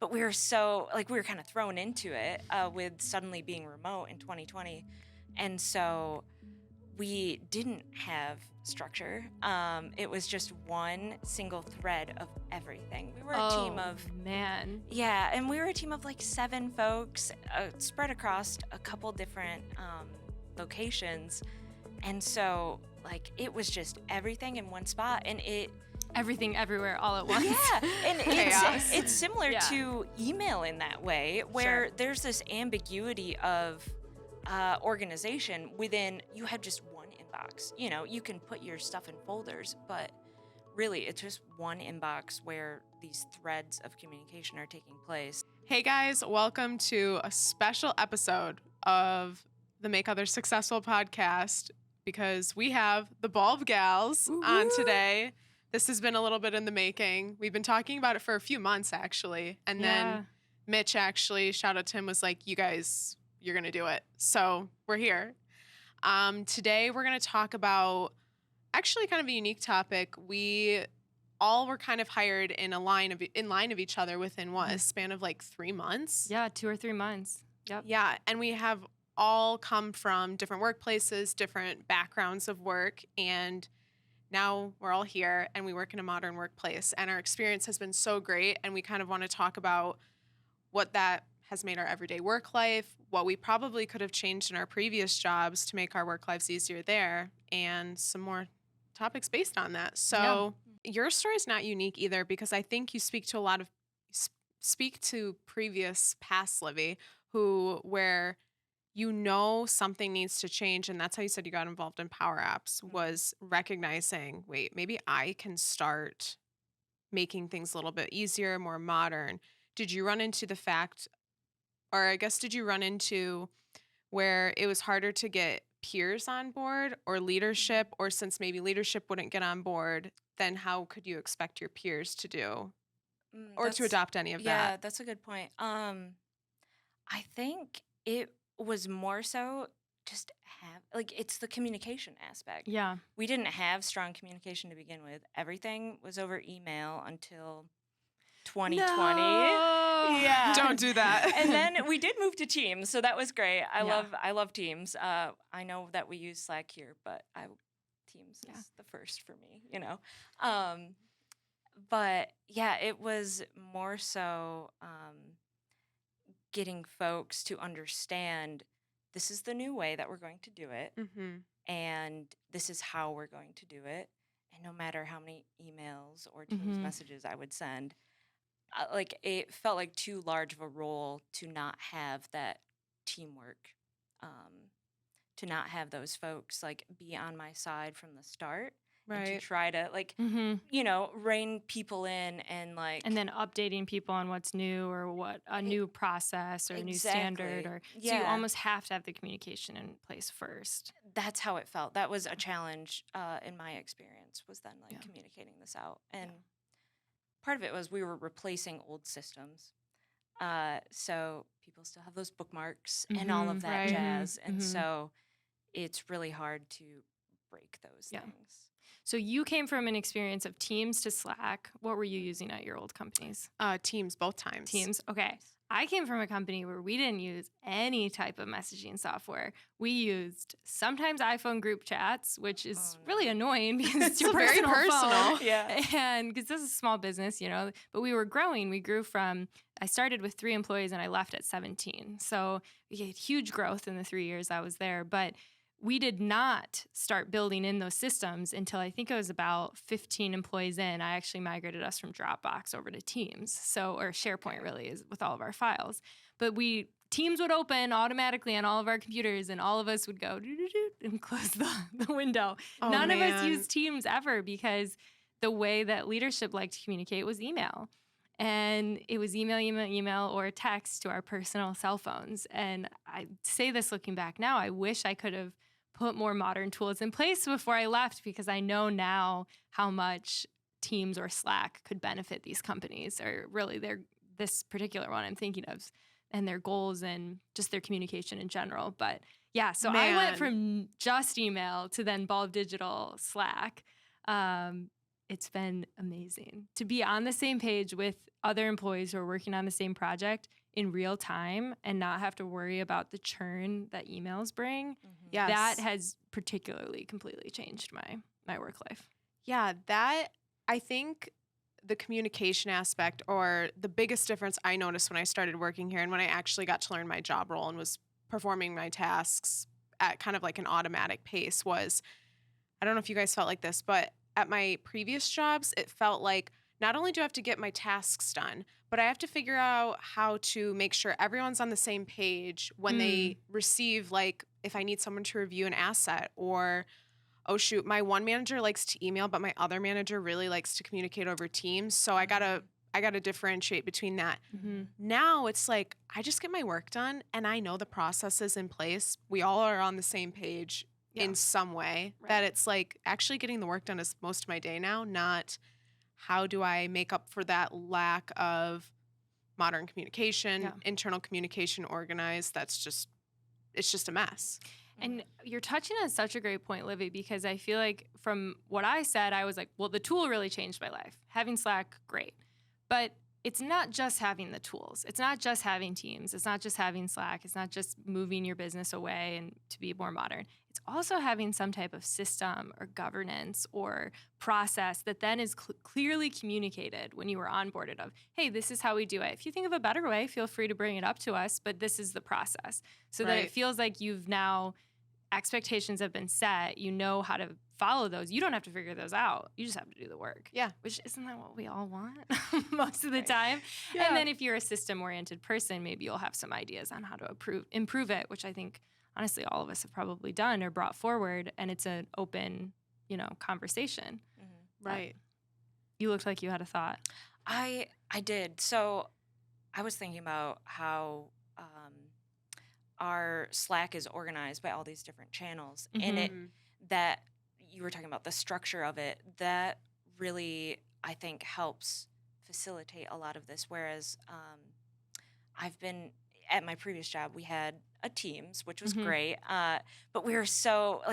but we were so, like, we were kind of thrown into it with suddenly being remote in 2020. And so we didn't have structure. It was just one single thread of everything. We were a team of, man. yeah, and we were a team of like 7 folks spread across a couple different locations. And so, like, it was just everything in one spot, and Everything everywhere all at once. yeah, and it's similar to email in that way, where there's this ambiguity of organization within. You have just one inbox. You know, you can put your stuff in folders, but really it's just one inbox where these threads of communication are taking place. Hey guys, welcome to a special episode of the Make Others Successful podcast, because we have the Bulb Gals on today. This has been a little bit in the making. We've been talking about it for a few months, actually. And then Mitch, actually, shout out to him, was like, you guys, you're going to do it. So we're here. Today, we're going to talk about actually kind of a unique topic. We all were kind of hired in line of each other within a span of like 3 months. Yeah, 2 or 3 months. Yep. Yeah, and we have all come from different workplaces, different backgrounds of work, and now we're all here and we work in a modern workplace, and our experience has been so great, and we kind of want to talk about what that has made our everyday work life, what we probably could have changed in our previous jobs to make our work lives easier there, and some more topics based on that. So your story is not unique either, because I think you speak to previous past Livy where you know something needs to change, and that's how you said you got involved in Power Apps, was recognizing, wait, maybe I can start making things a little bit easier, more modern. Did you run into where it was harder to get peers on board or leadership, or since maybe leadership wouldn't get on board, then how could you expect your peers to do or to adopt any of that? Yeah, that's a good point. I think it was more so just it's the communication aspect. Yeah. We didn't have strong communication to begin with. Everything was over email until 2020. No. Yeah. Don't do that. And then we did move to Teams, so that was great. I love Teams. I know that we use Slack here, but Teams is the first for me, you know. But yeah, it was more so getting folks to understand this is the new way that we're going to do it, and this is how we're going to do it. And no matter how many emails or Teams messages I would send, it felt like too large of a role to not have that teamwork, to not have those folks like be on my side from the start. And to try to rein people in and then updating people on what's new or what a new process or a new standard, or so you almost have to have the communication in place first. That's how it felt. That was a challenge in my experience, was then communicating this out. And part of it was we were replacing old systems. So people still have those bookmarks and all of that jazz. And so it's really hard to break those things. So you came from an experience of Teams to Slack. What were you using at your old companies? Teams, both times. Teams, okay. I came from a company where we didn't use any type of messaging software. We used sometimes iPhone group chats, which is really annoying because it's your very personal. phone. Yeah. And because this is a small business, but we were growing. We grew I started with 3 employees and I left at 17. So we had huge growth in the 3 years I was there. But we did not start building in those systems until I think it was about 15 employees in. I actually migrated us from Dropbox over to Teams, or SharePoint really is with all of our files. But Teams would open automatically on all of our computers, and all of us would go and close the window. None of us used Teams ever, because the way that leadership liked to communicate was email. And it was email, or text to our personal cell phones. And I say this looking back now, I wish I could have put more modern tools in place before I left, because I know now how much Teams or Slack could benefit these companies, or really this particular one I'm thinking of, and their goals and just their communication in general. But yeah, so I went from just email to then bulb.digital Slack. it's been amazing to be on the same page with other employees who are working on the same project in real time and not have to worry about the churn that emails bring. Yes. That has particularly completely changed my work life. Yeah, that I think the communication aspect, or the biggest difference I noticed when I started working here and when I actually got to learn my job role and was performing my tasks at kind of like an automatic pace, was, I don't know if you guys felt like this, but at my previous jobs, it felt like not only do I have to get my tasks done, but I have to figure out how to make sure everyone's on the same page when they receive, like, if I need someone to review an asset, or, oh shoot, my one manager likes to email, but my other manager really likes to communicate over Teams. So I gotta differentiate between that. Now it's like I just get my work done and I know the process is in place. We all are on the same page in some way. Right. That it's like actually getting the work done is most of my day now, not how do I make up for that lack of modern communication, internal communication organized. It's just a mess. And you're touching on such a great point, Livy, because I feel like from what I said, I was like, well, the tool really changed my life. Having Slack, great. But it's not just having the tools. It's not just having Teams. It's not just having Slack. It's not just moving your business away and to be more modern. It's also having some type of system or governance or process that then is clearly communicated when you were onboarded of, hey, this is how we do it. If you think of a better way, feel free to bring it up to us, but this is the process. So that it feels like you've now, expectations have been set. You know how to follow those. You don't have to figure those out. You just have to do the work. Yeah. Which isn't that what we all want most of the time? Yeah. And then if you're a system-oriented person, maybe you'll have some ideas on how to improve it, which I think, honestly, all of us have probably done or brought forward. And it's an open, conversation. Right. You looked like you had a thought. I did. So I was thinking about how our Slack is organized by all these different channels. And that you were talking about the structure of it, that really, I think, helps facilitate a lot of this. Whereas I've been, at my previous job, we had a Teams, which was great. But we were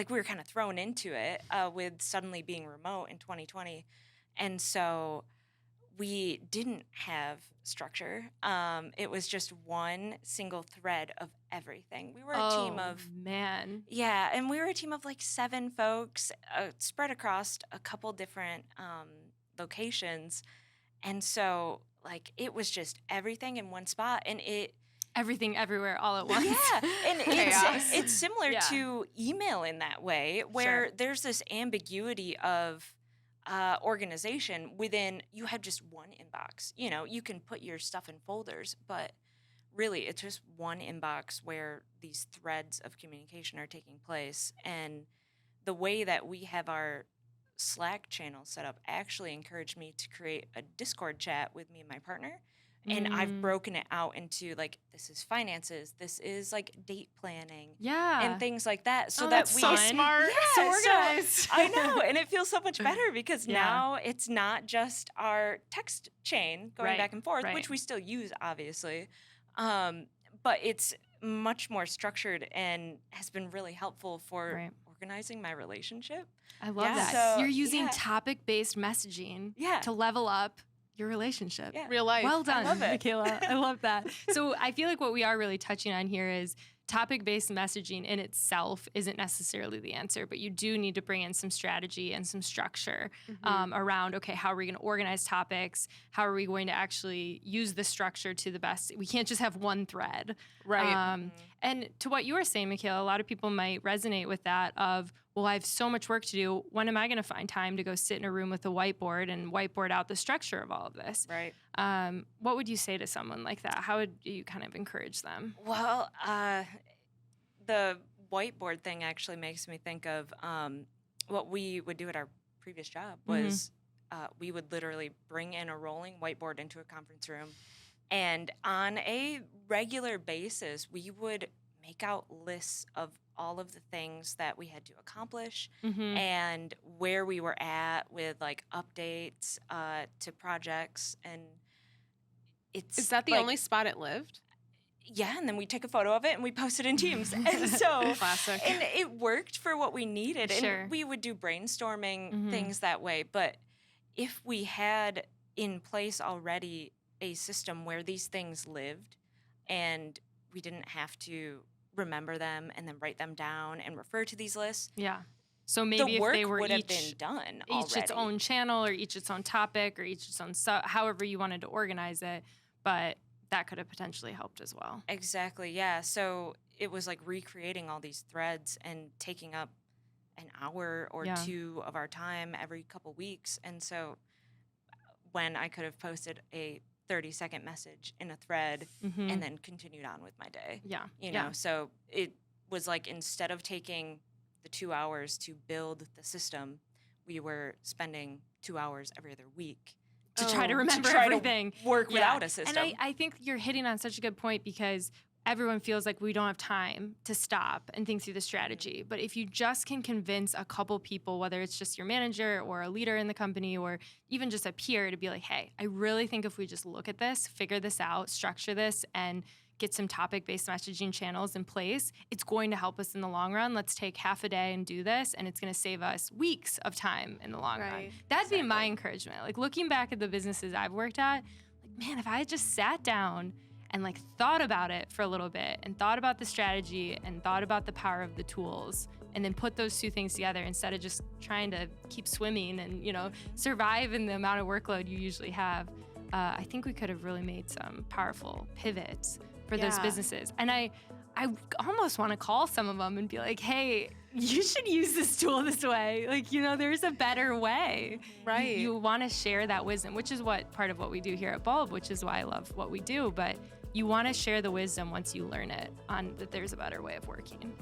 we were kind of thrown into it with suddenly being remote in 2020. And so we didn't have structure. It was just one single thread of everything. We were a team of... man. Yeah, and we were a team of like 7 folks spread across a couple different locations. And so, like, it was just everything in one spot. And everything everywhere all at once. Yeah, and it's similar to email in that way, where there's this ambiguity of organization within. You have just one inbox. You can put your stuff in folders, but really it's just one inbox where these threads of communication are taking place. And the way that we have our Slack channel set up actually encouraged me to create a Discord chat with me and my partner. And I've broken it out into, like, this is finances, this is like date planning, and things like that. So that's so smart, so organized. So, I know, and it feels so much better because now it's not just our text chain going back and forth, which we still use, obviously, but it's much more structured and has been really helpful for organizing my relationship. I love that. So, you're using topic-based messaging to level up your relationship. Yeah. Real life. Well done, I love it. Michaela. I love that. So I feel like what we are really touching on here is topic-based messaging in itself isn't necessarily the answer, but you do need to bring in some strategy and some structure around, okay, how are we going to organize topics? How are we going to actually use the structure to the best? We can't just have one thread. Right. And to what you were saying, Michaela, a lot of people might resonate with that of, well, I have so much work to do. When am I going to find time to go sit in a room with a whiteboard and whiteboard out the structure of all of this? Right. What would you say to someone like that? How would you kind of encourage them? Well, the whiteboard thing actually makes me think of what we would do at our previous job was we would literally bring in a rolling whiteboard into a conference room. And on a regular basis, we would make out lists of all of the things that we had to accomplish and where we were at with, like, updates to projects. And is that the only spot it lived? Yeah, and then we took a photo of it and we posted in Teams. And so classic. And it worked for what we needed. Sure. And we would do brainstorming things that way. But if we had in place already a system where these things lived and we didn't have to remember them and then write them down and refer to these lists, Yeah. So the maybe if they work were would have been done each its already. own channel or each its own topic or each its own however you wanted to organize it, but that could have potentially helped as well. Exactly, yeah. So it was like recreating all these threads and taking up an hour or Yeah. two of our time every couple weeks. And so when I could have posted a 30-second message in a thread Mhm. and then continued on with my day, Yeah. you Yeah. know, so it was like instead of taking the 2 hours to build the system, we were spending 2 hours every other week To try to Oh, remember try everything. to work Yeah. without a system. And I think you're hitting on such a good point because everyone feels like we don't have time to stop and think through the strategy. But if you just can convince a couple people, whether it's just your manager or a leader in the company or even just a peer, to be like, hey, I really think if we just look at this, figure this out, structure this, and get some topic-based messaging channels in place, it's going to help us in the long run. Let's take half a day and do this, and it's going to save us weeks of time in the long run. Right. That'd be my Exactly. encouragement. Like looking back at the businesses I've worked at, like, man, if I had just sat down and like thought about it for a little bit and thought about the strategy and thought about the power of the tools and then put those two things together instead of just trying to keep swimming and, you know, survive in the amount of workload you usually have, I think we could have really made some powerful pivots for those Yeah. businesses. And I almost want to call some of them and be like, hey, you should use this tool this way. Like, you know, there's a better way. Right. You want to share that wisdom, which is what part of what we do here at Bulb, which is why I love what we do. But you want to share the wisdom once you learn it on that there's a better way of working.